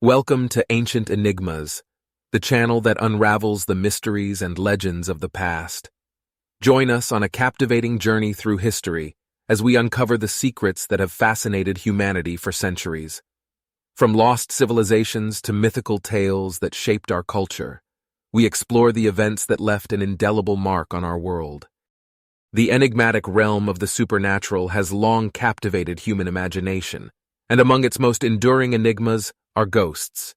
Welcome to Ancient Enigmas, the channel that unravels the mysteries and legends of the past. Join us on a captivating journey through history as we uncover the secrets that have fascinated humanity for centuries. From lost civilizations to mythical tales that shaped our culture, we explore the events that left an indelible mark on our world. The enigmatic realm of the supernatural has long captivated human imagination, and among its most enduring enigmas are ghosts.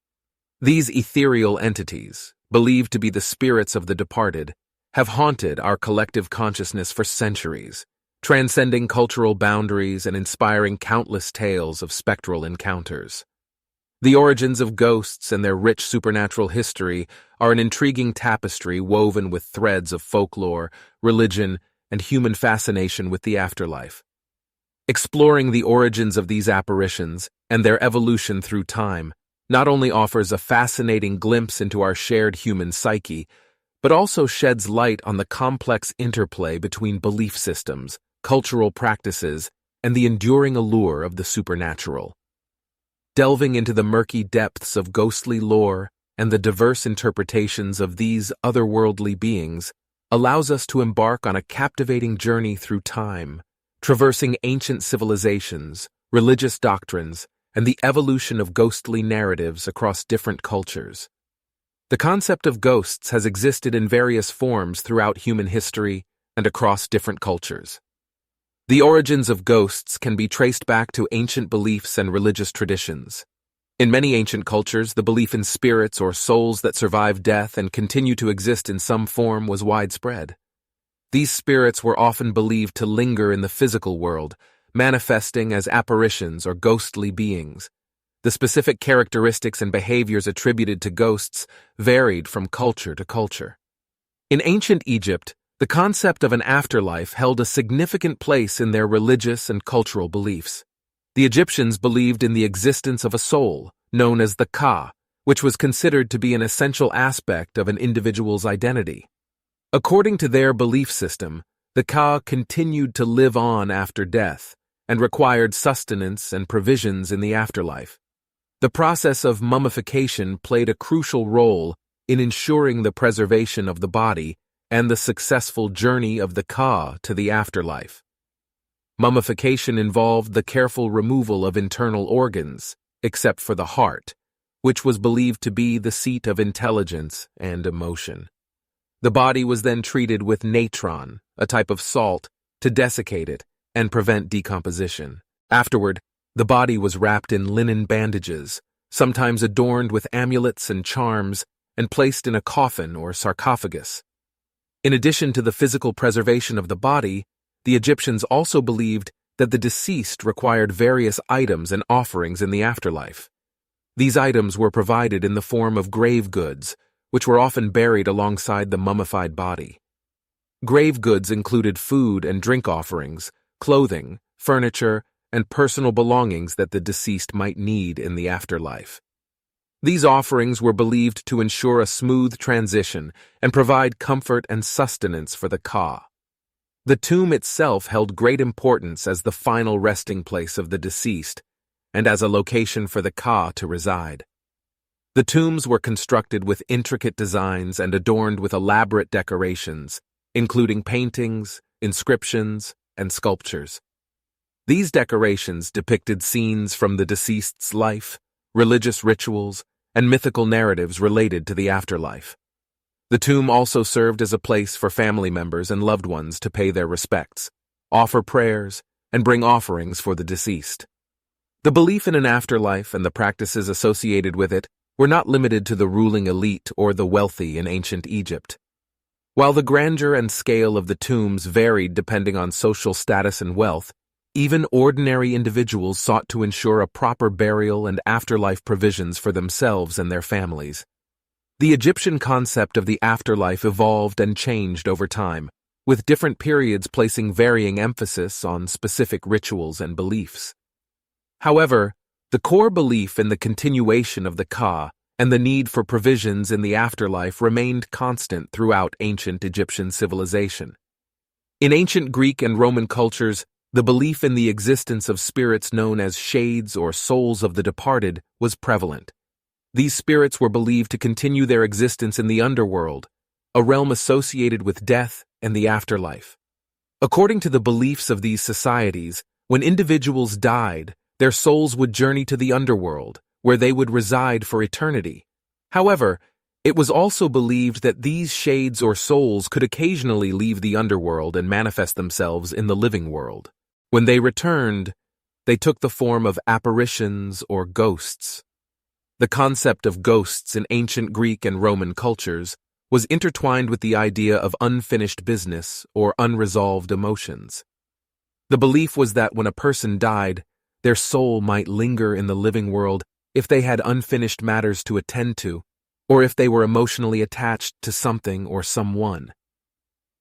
These ethereal entities, believed to be the spirits of the departed, have haunted our collective consciousness for centuries, transcending cultural boundaries and inspiring countless tales of spectral encounters. The origins of ghosts and their rich supernatural history are an intriguing tapestry woven with threads of folklore, religion, and human fascination with the afterlife. Exploring the origins of these apparitions and their evolution through time not only offers a fascinating glimpse into our shared human psyche, but also sheds light on the complex interplay between belief systems, cultural practices, and the enduring allure of the supernatural. Delving into the murky depths of ghostly lore and the diverse interpretations of these otherworldly beings allows us to embark on a captivating journey through time, traversing ancient civilizations, religious doctrines, and the evolution of ghostly narratives across different cultures. The concept of ghosts has existed in various forms throughout human history and across different cultures. The origins of ghosts can be traced back to ancient beliefs and religious traditions. In many ancient cultures, the belief in spirits or souls that survive death and continue to exist in some form was widespread. These spirits were often believed to linger in the physical world, manifesting as apparitions or ghostly beings. The specific characteristics and behaviors attributed to ghosts varied from culture to culture. In ancient Egypt, the concept of an afterlife held a significant place in their religious and cultural beliefs. The Egyptians believed in the existence of a soul, known as the Ka, which was considered to be an essential aspect of an individual's identity. According to their belief system, the Ka continued to live on after death and required sustenance and provisions in the afterlife. The process of mummification played a crucial role in ensuring the preservation of the body and the successful journey of the Ka to the afterlife. Mummification involved the careful removal of internal organs, except for the heart, which was believed to be the seat of intelligence and emotion. The body was then treated with natron, a type of salt, to desiccate it and prevent decomposition. Afterward, the body was wrapped in linen bandages, sometimes adorned with amulets and charms, and placed in a coffin or sarcophagus. In addition to the physical preservation of the body, the Egyptians also believed that the deceased required various items and offerings in the afterlife. These items were provided in the form of grave goods, which were often buried alongside the mummified body. Grave goods included food and drink offerings, clothing, furniture, and personal belongings that the deceased might need in the afterlife. These offerings were believed to ensure a smooth transition and provide comfort and sustenance for the Ka. The tomb itself held great importance as the final resting place of the deceased and as a location for the Ka to reside. The tombs were constructed with intricate designs and adorned with elaborate decorations, including paintings, inscriptions, and sculptures. These decorations depicted scenes from the deceased's life, religious rituals, and mythical narratives related to the afterlife. The tomb also served as a place for family members and loved ones to pay their respects, offer prayers, and bring offerings for the deceased. The belief in an afterlife and the practices associated with it were not limited to the ruling elite or the wealthy in ancient Egypt. While the grandeur and scale of the tombs varied depending on social status and wealth, even ordinary individuals sought to ensure a proper burial and afterlife provisions for themselves and their families. The Egyptian concept of the afterlife evolved and changed over time, with different periods placing varying emphasis on specific rituals and beliefs. However, the core belief in the continuation of the Ka and the need for provisions in the afterlife remained constant throughout ancient Egyptian civilization. In ancient Greek and Roman cultures, the belief in the existence of spirits known as shades or souls of the departed was prevalent. These spirits were believed to continue their existence in the underworld, a realm associated with death and the afterlife. According to the beliefs of these societies, when individuals died, their souls would journey to the underworld, where they would reside for eternity. However, it was also believed that these shades or souls could occasionally leave the underworld and manifest themselves in the living world. When they returned, they took the form of apparitions or ghosts. The concept of ghosts in ancient Greek and Roman cultures was intertwined with the idea of unfinished business or unresolved emotions. The belief was that when a person died, their soul might linger in the living world if they had unfinished matters to attend to, or if they were emotionally attached to something or someone.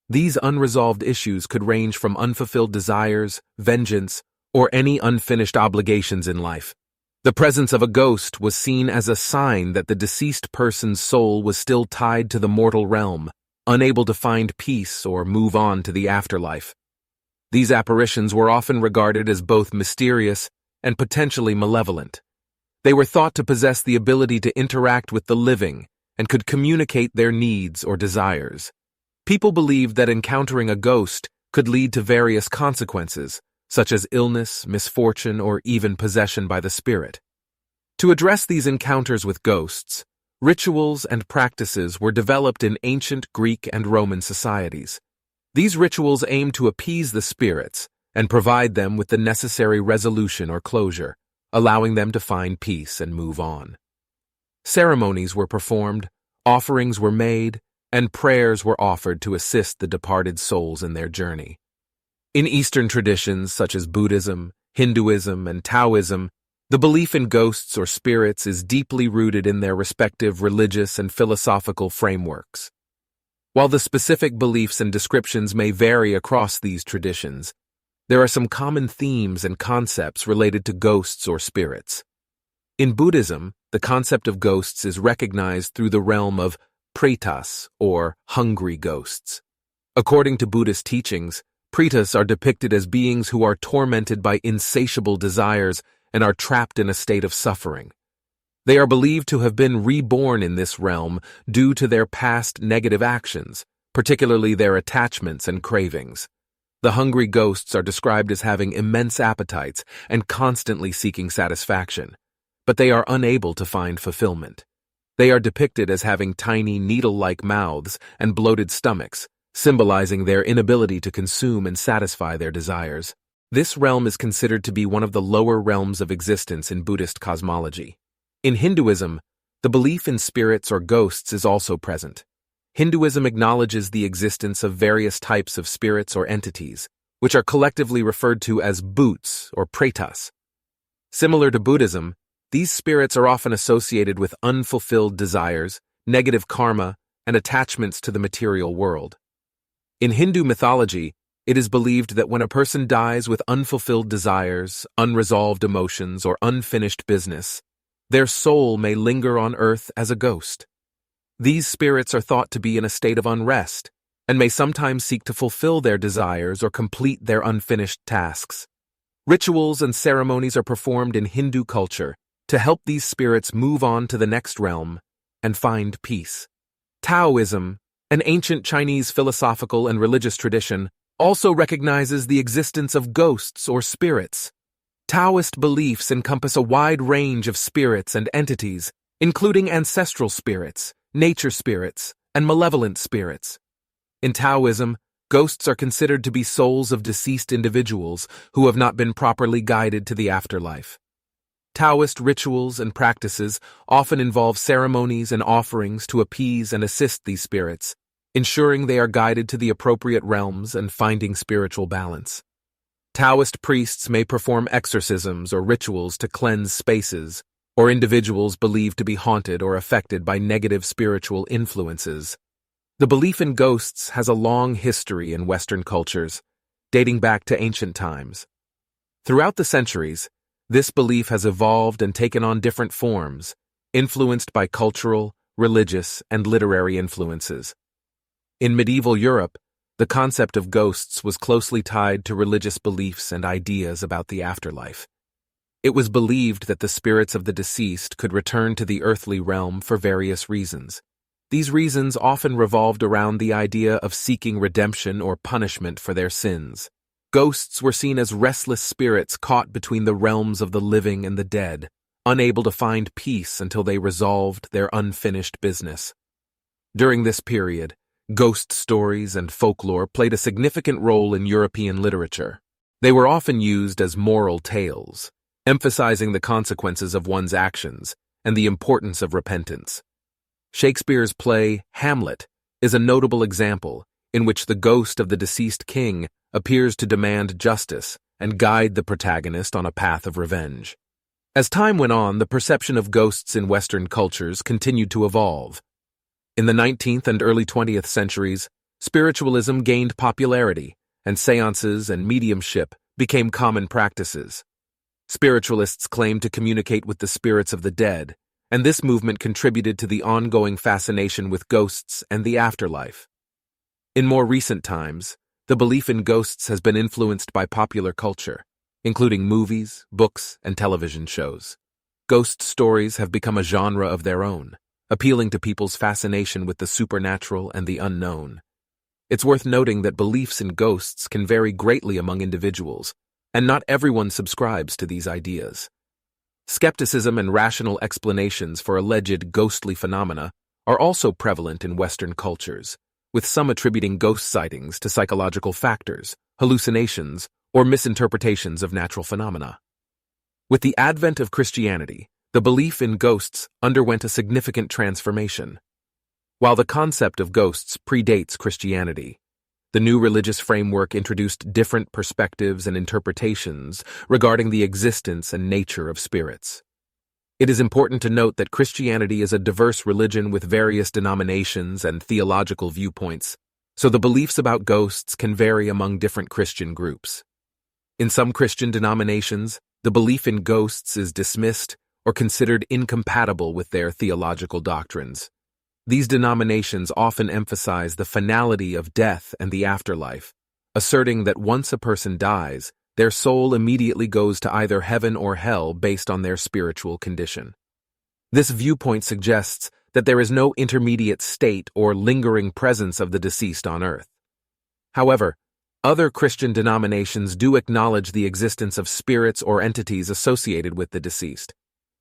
These unresolved issues could range from unfulfilled desires, vengeance, or any unfinished obligations in life. The presence of a ghost was seen as a sign that the deceased person's soul was still tied to the mortal realm, unable to find peace or move on to the afterlife. These apparitions were often regarded as both mysterious and potentially malevolent. They were thought to possess the ability to interact with the living and could communicate their needs or desires. People believed that encountering a ghost could lead to various consequences, such as illness, misfortune, or even possession by the spirit. To address these encounters with ghosts, rituals and practices were developed in ancient Greek and Roman societies. These rituals aimed to appease the spirits and provide them with the necessary resolution or closure, allowing them to find peace and move on. Ceremonies were performed, offerings were made, and prayers were offered to assist the departed souls in their journey. In Eastern traditions such as Buddhism, Hinduism, and Taoism, the belief in ghosts or spirits is deeply rooted in their respective religious and philosophical frameworks. While the specific beliefs and descriptions may vary across these traditions, there are some common themes and concepts related to ghosts or spirits. In Buddhism, the concept of ghosts is recognized through the realm of pretas, or hungry ghosts. According to Buddhist teachings, pretas are depicted as beings who are tormented by insatiable desires and are trapped in a state of suffering. They are believed to have been reborn in this realm due to their past negative actions, particularly their attachments and cravings. The hungry ghosts are described as having immense appetites and constantly seeking satisfaction, but they are unable to find fulfillment. They are depicted as having tiny needle-like mouths and bloated stomachs, symbolizing their inability to consume and satisfy their desires. This realm is considered to be one of the lower realms of existence in Buddhist cosmology. In Hinduism, the belief in spirits or ghosts is also present. Hinduism acknowledges the existence of various types of spirits or entities, which are collectively referred to as bhuts or pretas. Similar to Buddhism, these spirits are often associated with unfulfilled desires, negative karma, and attachments to the material world. In Hindu mythology, it is believed that when a person dies with unfulfilled desires, unresolved emotions, or unfinished business, their soul may linger on earth as a ghost. These spirits are thought to be in a state of unrest and may sometimes seek to fulfill their desires or complete their unfinished tasks. Rituals and ceremonies are performed in Hindu culture to help these spirits move on to the next realm and find peace. Taoism, an ancient Chinese philosophical and religious tradition, also recognizes the existence of ghosts or spirits. Taoist beliefs encompass a wide range of spirits and entities, including ancestral spirits, nature spirits, and malevolent spirits. In Taoism, ghosts are considered to be souls of deceased individuals who have not been properly guided to the afterlife. Taoist rituals and practices often involve ceremonies and offerings to appease and assist these spirits, ensuring they are guided to the appropriate realms and finding spiritual balance. Taoist priests may perform exorcisms or rituals to cleanse spaces or individuals believed to be haunted or affected by negative spiritual influences. The belief in ghosts has a long history in Western cultures, dating back to ancient times. Throughout the centuries, this belief has evolved and taken on different forms, influenced by cultural, religious, and literary influences. In medieval Europe, the concept of ghosts was closely tied to religious beliefs and ideas about the afterlife. It was believed that the spirits of the deceased could return to the earthly realm for various reasons. These reasons often revolved around the idea of seeking redemption or punishment for their sins. Ghosts were seen as restless spirits caught between the realms of the living and the dead, unable to find peace until they resolved their unfinished business. During this period, ghost stories and folklore played a significant role in European literature. They were often used as moral tales, emphasizing the consequences of one's actions and the importance of repentance. Shakespeare's play Hamlet is a notable example in which the ghost of the deceased king appears to demand justice and guide the protagonist on a path of revenge. As time went on, the perception of ghosts in Western cultures continued to evolve. In the 19th and early 20th centuries, spiritualism gained popularity, and seances and mediumship became common practices. Spiritualists claimed to communicate with the spirits of the dead, and this movement contributed to the ongoing fascination with ghosts and the afterlife. In more recent times, the belief in ghosts has been influenced by popular culture, including movies, books, and television shows. Ghost stories have become a genre of their own, appealing to people's fascination with the supernatural and the unknown. It's worth noting that beliefs in ghosts can vary greatly among individuals, and not everyone subscribes to these ideas. Skepticism and rational explanations for alleged ghostly phenomena are also prevalent in Western cultures, with some attributing ghost sightings to psychological factors, hallucinations, or misinterpretations of natural phenomena. With the advent of Christianity, the belief in ghosts underwent a significant transformation. While the concept of ghosts predates Christianity, the new religious framework introduced different perspectives and interpretations regarding the existence and nature of spirits. It is important to note that Christianity is a diverse religion with various denominations and theological viewpoints, so the beliefs about ghosts can vary among different Christian groups. In some Christian denominations, the belief in ghosts is dismissed or considered incompatible with their theological doctrines. These denominations often emphasize the finality of death and the afterlife, asserting that once a person dies, their soul immediately goes to either heaven or hell based on their spiritual condition. This viewpoint suggests that there is no intermediate state or lingering presence of the deceased on earth. However, other Christian denominations do acknowledge the existence of spirits or entities associated with the deceased.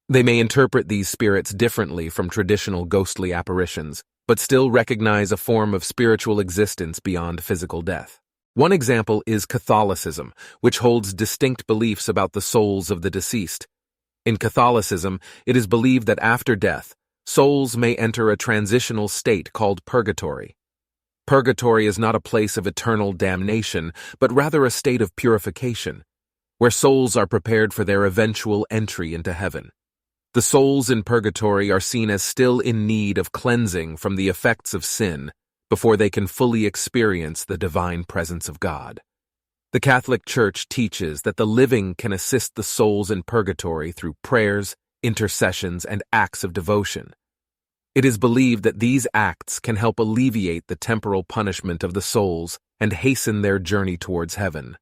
They may interpret these spirits differently from traditional ghostly apparitions, but still recognize a form of spiritual existence beyond physical death. One example is Catholicism, which holds distinct beliefs about the souls of the deceased. In Catholicism, it is believed that after death, souls may enter a transitional state called purgatory. Purgatory is not a place of eternal damnation, but rather a state of purification, where souls are prepared for their eventual entry into heaven. The souls in purgatory are seen as still in need of cleansing from the effects of sin before they can fully experience the divine presence of God. The Catholic Church teaches that the living can assist the souls in purgatory through prayers, intercessions, and acts of devotion. It is believed that these acts can help alleviate the temporal punishment of the souls and hasten their journey towards heaven.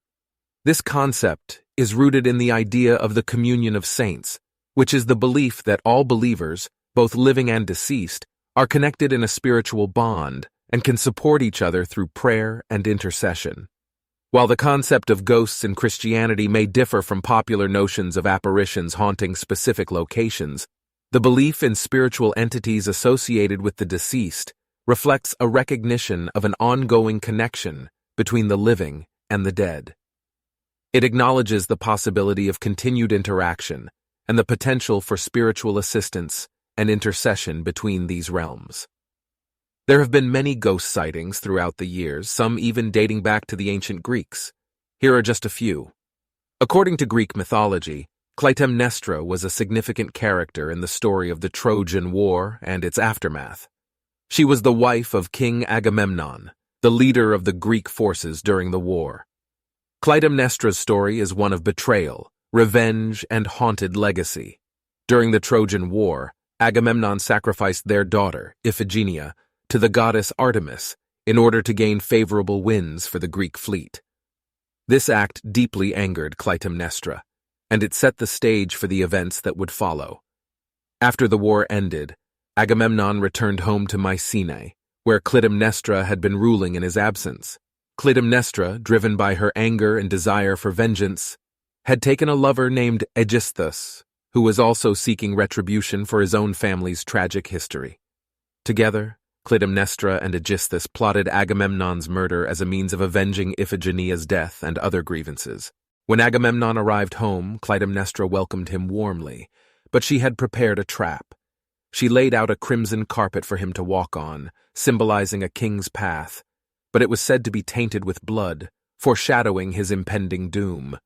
This concept is rooted in the idea of the communion of saints, which is the belief that all believers, both living and deceased, are connected in a spiritual bond and can support each other through prayer and intercession. While the concept of ghosts in Christianity may differ from popular notions of apparitions haunting specific locations, the belief in spiritual entities associated with the deceased reflects a recognition of an ongoing connection between the living and the dead. It acknowledges the possibility of continued interaction and the potential for spiritual assistance and intercession between these realms. There have been many ghost sightings throughout the years, some even dating back to the ancient Greeks. Here are just a few. According to Greek mythology, Clytemnestra was a significant character in the story of the Trojan War and its aftermath. She was the wife of King Agamemnon, the leader of the Greek forces during the war. Clytemnestra's story is one of betrayal, revenge, and haunted legacy. During the Trojan War, Agamemnon sacrificed their daughter, Iphigenia, to the goddess Artemis in order to gain favorable winds for the Greek fleet. This act deeply angered Clytemnestra, and it set the stage for the events that would follow. After the war ended, Agamemnon returned home to Mycenae, where Clytemnestra had been ruling in his absence. Clytemnestra, driven by her anger and desire for vengeance, had taken a lover named Aegisthus, who was also seeking retribution for his own family's tragic history. Together, Clytemnestra and Aegisthus plotted Agamemnon's murder as a means of avenging Iphigenia's death and other grievances. When Agamemnon arrived home, Clytemnestra welcomed him warmly, but she had prepared a trap. She laid out a crimson carpet for him to walk on, symbolizing a king's path, but it was said to be tainted with blood, foreshadowing his impending doom.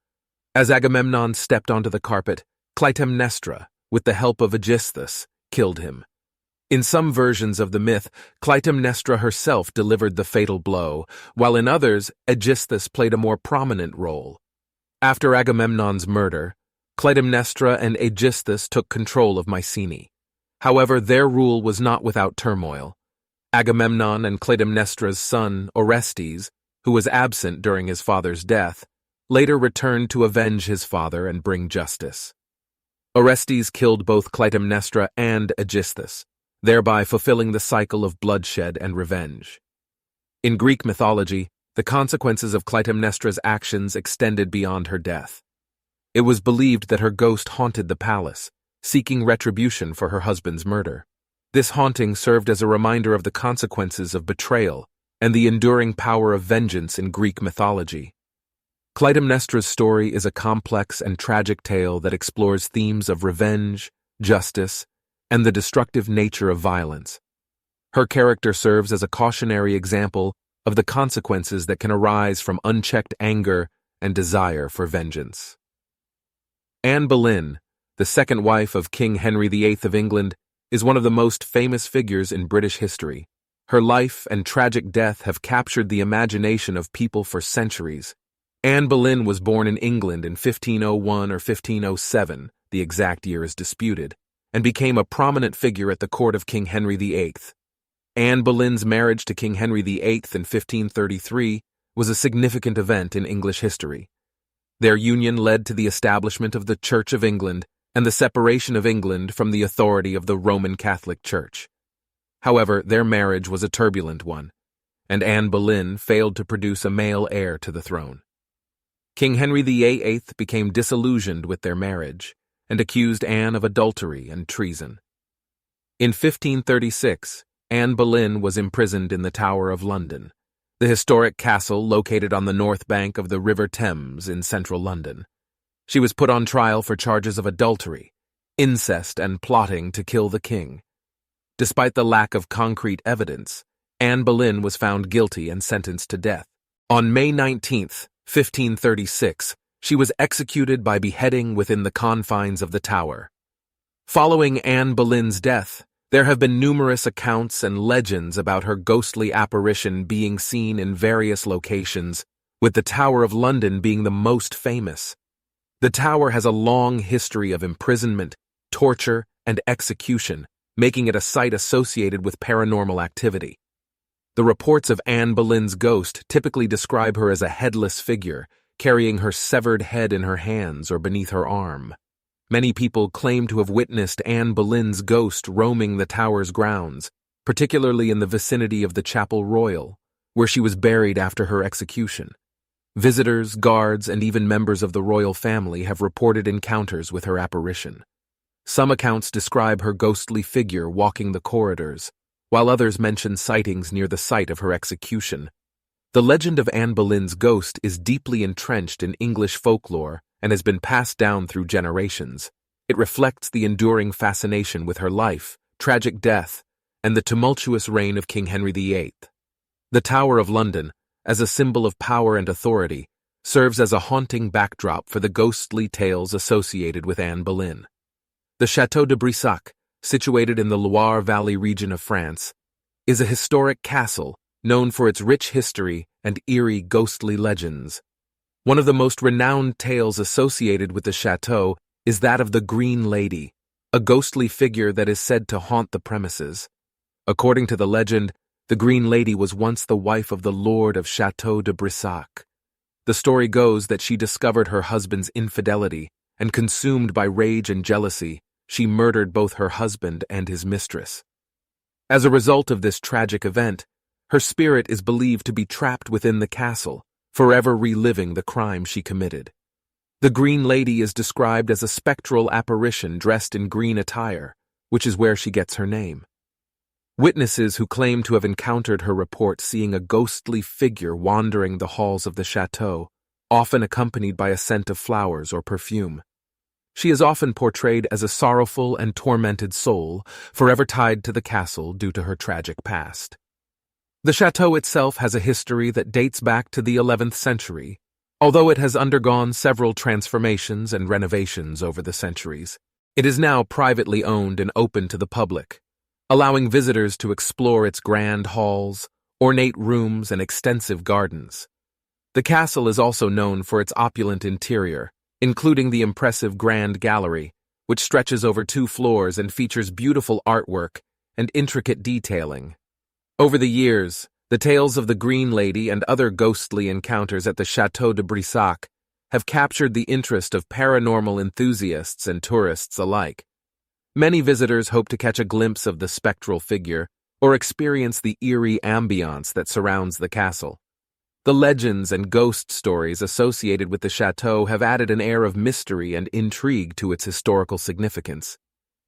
As Agamemnon stepped onto the carpet, Clytemnestra, with the help of Aegisthus, killed him. In some versions of the myth, Clytemnestra herself delivered the fatal blow, while in others, Aegisthus played a more prominent role. After Agamemnon's murder, Clytemnestra and Aegisthus took control of Mycenae. However, their rule was not without turmoil. Agamemnon and Clytemnestra's son, Orestes, who was absent during his father's death, later returned to avenge his father and bring justice. Orestes killed both Clytemnestra and Aegisthus, thereby fulfilling the cycle of bloodshed and revenge. In Greek mythology, the consequences of Clytemnestra's actions extended beyond her death. It was believed that her ghost haunted the palace, seeking retribution for her husband's murder. This haunting served as a reminder of the consequences of betrayal and the enduring power of vengeance in Greek mythology. Clytemnestra's story is a complex and tragic tale that explores themes of revenge, justice, and the destructive nature of violence. Her character serves as a cautionary example of the consequences that can arise from unchecked anger and desire for vengeance. Anne Boleyn, the second wife of King Henry VIII of England, is one of the most famous figures in British history. Her life and tragic death have captured the imagination of people for centuries. Anne Boleyn was born in England in 1501 or 1507, the exact year is disputed, and became a prominent figure at the court of King Henry VIII. Anne Boleyn's marriage to King Henry VIII in 1533 was a significant event in English history. Their union led to the establishment of the Church of England and the separation of England from the authority of the Roman Catholic Church. However, their marriage was a turbulent one, and Anne Boleyn failed to produce a male heir to the throne. King Henry VIII became disillusioned with their marriage and accused Anne of adultery and treason. In 1536, Anne Boleyn was imprisoned in the Tower of London, the historic castle located on the north bank of the River Thames in central London. She was put on trial for charges of adultery, incest, and plotting to kill the king. Despite the lack of concrete evidence, Anne Boleyn was found guilty and sentenced to death. On May 19, 1536, she was executed by beheading within the confines of the Tower. Following Anne Boleyn's death, there have been numerous accounts and legends about her ghostly apparition being seen in various locations, with the Tower of London being the most famous. The tower has a long history of imprisonment, torture, and execution, making it a site associated with paranormal activity. The reports of Anne Boleyn's ghost typically describe her as a headless figure, carrying her severed head in her hands or beneath her arm. Many people claim to have witnessed Anne Boleyn's ghost roaming the tower's grounds, particularly in the vicinity of the Chapel Royal, where she was buried after her execution. Visitors, guards, and even members of the royal family have reported encounters with her apparition. Some accounts describe her ghostly figure walking the corridors, while others mention sightings near the site of her execution. The legend of Anne Boleyn's ghost is deeply entrenched in English folklore and has been passed down through generations. It reflects the enduring fascination with her life, tragic death, and the tumultuous reign of King Henry VIII. The Tower of London, as a symbol of power and authority, serves as a haunting backdrop for the ghostly tales associated with Anne Boleyn. The Château de Brissac, situated in the Loire Valley region of France, is a historic castle known for its rich history and eerie ghostly legends. One of the most renowned tales associated with the chateau is that of the Green Lady, a ghostly figure that is said to haunt the premises. According to the legend, the Green Lady was once the wife of the Lord of Château de Brissac. The story goes that she discovered her husband's infidelity and consumed by rage and jealousy, she murdered both her husband and his mistress. As a result of this tragic event, her spirit is believed to be trapped within the castle, forever reliving the crime she committed. The Green Lady is described as a spectral apparition dressed in green attire, which is where she gets her name. Witnesses who claim to have encountered her report seeing a ghostly figure wandering the halls of the chateau, often accompanied by a scent of flowers or perfume. She is often portrayed as a sorrowful and tormented soul, forever tied to the castle due to her tragic past. The chateau itself has a history that dates back to the 11th century, although it has undergone several transformations and renovations over the centuries. It is now privately owned and open to the public, allowing visitors to explore its grand halls, ornate rooms, and extensive gardens. The castle is also known for its opulent interior, including the impressive Grand Gallery, which stretches over 2 floors and features beautiful artwork and intricate detailing. Over the years, the tales of the Green Lady and other ghostly encounters at the Château de Brissac have captured the interest of paranormal enthusiasts and tourists alike. Many visitors hope to catch a glimpse of the spectral figure or experience the eerie ambiance that surrounds the castle. The legends and ghost stories associated with the chateau have added an air of mystery and intrigue to its historical significance,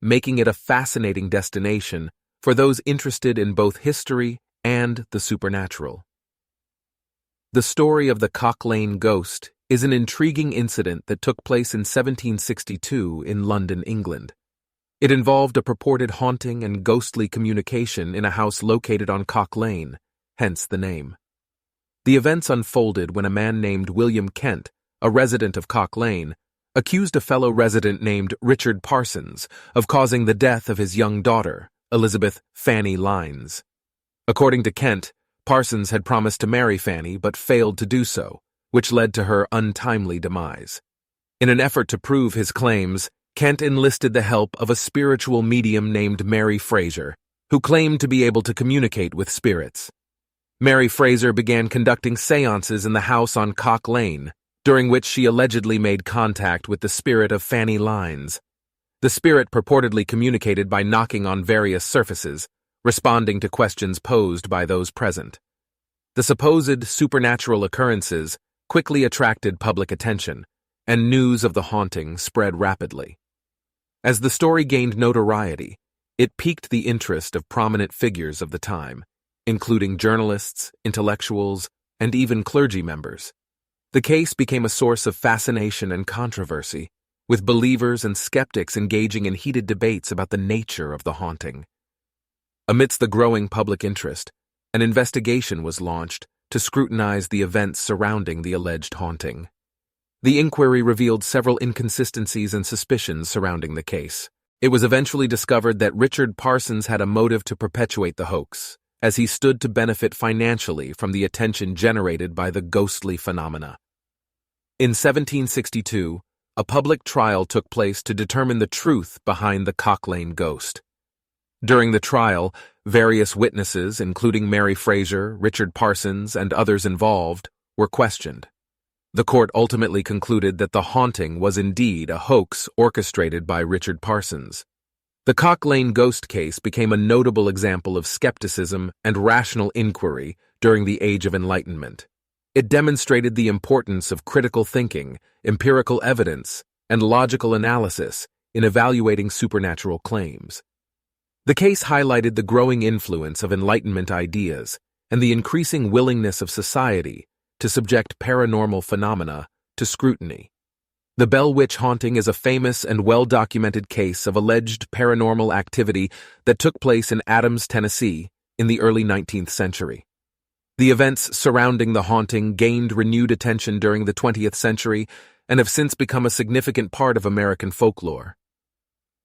making it a fascinating destination for those interested in both history and the supernatural. The story of the Cock Lane ghost is an intriguing incident that took place in 1762 in London, England. It involved a purported haunting and ghostly communication in a house located on Cock Lane, hence the name. The events unfolded when a man named William Kent, a resident of Cock Lane, accused a fellow resident named Richard Parsons of causing the death of his young daughter, Elizabeth Fanny Lines. According to Kent, Parsons had promised to marry Fanny but failed to do so, which led to her untimely demise. In an effort to prove his claims, Kent enlisted the help of a spiritual medium named Mary Fraser, who claimed to be able to communicate with spirits. Mary Fraser began conducting seances in the house on Cock Lane, during which she allegedly made contact with the spirit of Fanny Lines. The spirit purportedly communicated by knocking on various surfaces, responding to questions posed by those present. The supposed supernatural occurrences quickly attracted public attention, and news of the haunting spread rapidly. As the story gained notoriety, it piqued the interest of prominent figures of the time, including journalists, intellectuals, and even clergy members. The case became a source of fascination and controversy, with believers and skeptics engaging in heated debates about the nature of the haunting. Amidst the growing public interest, an investigation was launched to scrutinize the events surrounding the alleged haunting. The inquiry revealed several inconsistencies and suspicions surrounding the case. It was eventually discovered that Richard Parsons had a motive to perpetuate the hoax, as he stood to benefit financially from the attention generated by the ghostly phenomena. In 1762, a public trial took place to determine the truth behind the Cock Lane ghost. During the trial, various witnesses, including Mary Fraser, Richard Parsons, and others involved, were questioned. The court ultimately concluded that the haunting was indeed a hoax orchestrated by Richard Parsons. The Cock Lane ghost case became a notable example of skepticism and rational inquiry during the Age of Enlightenment. It demonstrated the importance of critical thinking, empirical evidence, and logical analysis in evaluating supernatural claims. The case highlighted the growing influence of Enlightenment ideas and the increasing willingness of society to subject paranormal phenomena to scrutiny. The Bell Witch haunting is a famous and well-documented case of alleged paranormal activity that took place in Adams, Tennessee, in the early 19th century. The events surrounding the haunting gained renewed attention during the 20th century and have since become a significant part of American folklore.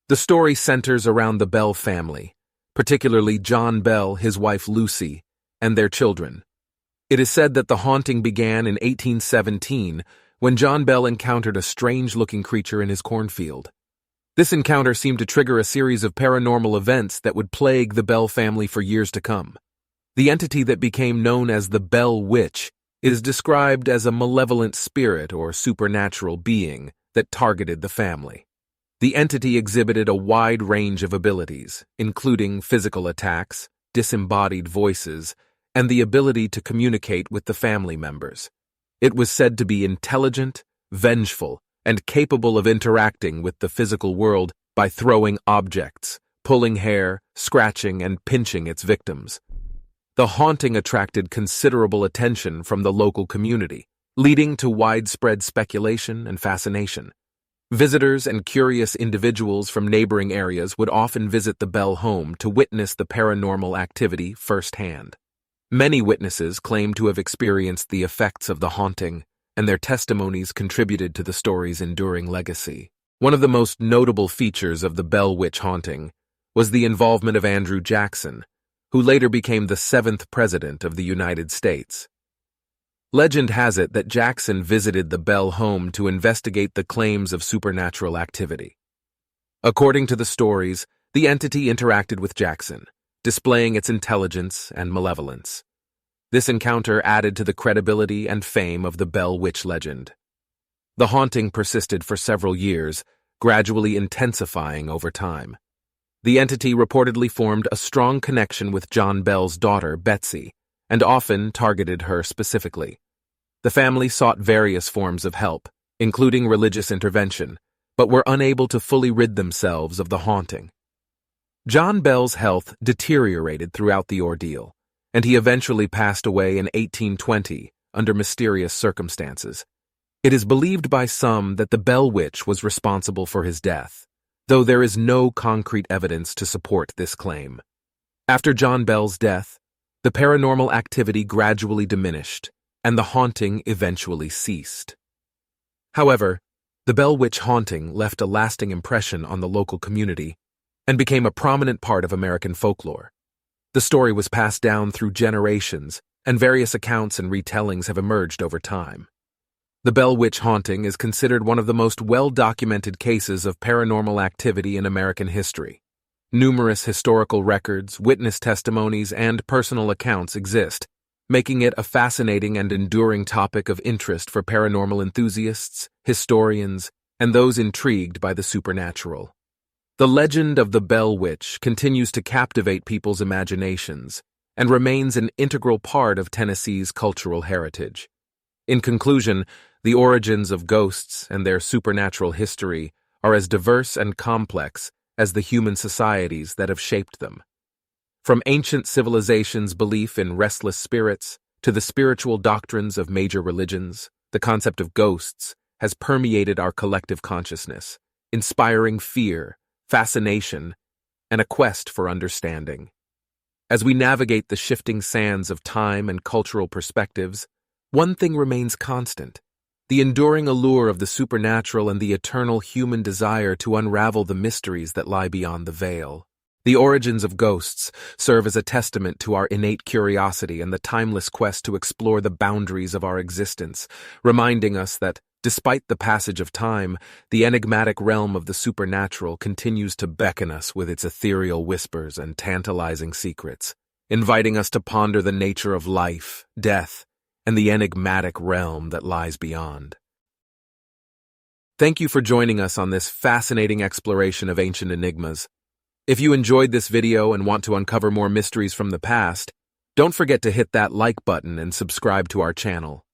The story centers around the Bell family, particularly John Bell, his wife Lucy, and their children. It is said that the haunting began in 1817 when John Bell encountered a strange-looking creature in his cornfield. This encounter seemed to trigger a series of paranormal events that would plague the Bell family for years to come. The entity that became known as the Bell Witch is described as a malevolent spirit or supernatural being that targeted the family. The entity exhibited a wide range of abilities, including physical attacks, disembodied voices, and the ability to communicate with the family members. It was said to be intelligent, vengeful, and capable of interacting with the physical world by throwing objects, pulling hair, scratching, and pinching its victims. The haunting attracted considerable attention from the local community, leading to widespread speculation and fascination. Visitors and curious individuals from neighboring areas would often visit the Bell home to witness the paranormal activity firsthand. Many witnesses claim to have experienced the effects of the haunting, and their testimonies contributed to the story's enduring legacy. One of the most notable features of the Bell Witch haunting was the involvement of Andrew Jackson, who later became the 7th President of the United States. Legend has it that Jackson visited the Bell home to investigate the claims of supernatural activity. According to the stories, the entity interacted with Jackson, displaying its intelligence and malevolence. This encounter added to the credibility and fame of the Bell Witch legend. The haunting persisted for several years, gradually intensifying over time. The entity reportedly formed a strong connection with John Bell's daughter, Betsy, and often targeted her specifically. The family sought various forms of help, including religious intervention, but were unable to fully rid themselves of the haunting. John Bell's health deteriorated throughout the ordeal, and he eventually passed away in 1820 under mysterious circumstances. It is believed by some that the Bell Witch was responsible for his death, though there is no concrete evidence to support this claim. After John Bell's death, the paranormal activity gradually diminished, and the haunting eventually ceased. However, the Bell Witch haunting left a lasting impression on the local community and became a prominent part of American folklore. The story was passed down through generations, and various accounts and retellings have emerged over time. The Bell Witch haunting is considered one of the most well-documented cases of paranormal activity in American history. Numerous historical records, witness testimonies, and personal accounts exist, making it a fascinating and enduring topic of interest for paranormal enthusiasts, historians, and those intrigued by the supernatural. The legend of the Bell Witch continues to captivate people's imaginations and remains an integral part of Tennessee's cultural heritage. In conclusion, the origins of ghosts and their supernatural history are as diverse and complex as the human societies that have shaped them. From ancient civilizations' belief in restless spirits to the spiritual doctrines of major religions, the concept of ghosts has permeated our collective consciousness, inspiring fear, fascination, and a quest for understanding. As we navigate the shifting sands of time and cultural perspectives, one thing remains constant: the enduring allure of the supernatural and the eternal human desire to unravel the mysteries that lie beyond the veil. The origins of ghosts serve as a testament to our innate curiosity and the timeless quest to explore the boundaries of our existence, reminding us that, despite the passage of time, the enigmatic realm of the supernatural continues to beckon us with its ethereal whispers and tantalizing secrets, inviting us to ponder the nature of life, death, and the enigmatic realm that lies beyond. Thank you for joining us on this fascinating exploration of ancient enigmas. If you enjoyed this video and want to uncover more mysteries from the past, don't forget to hit that like button and subscribe to our channel.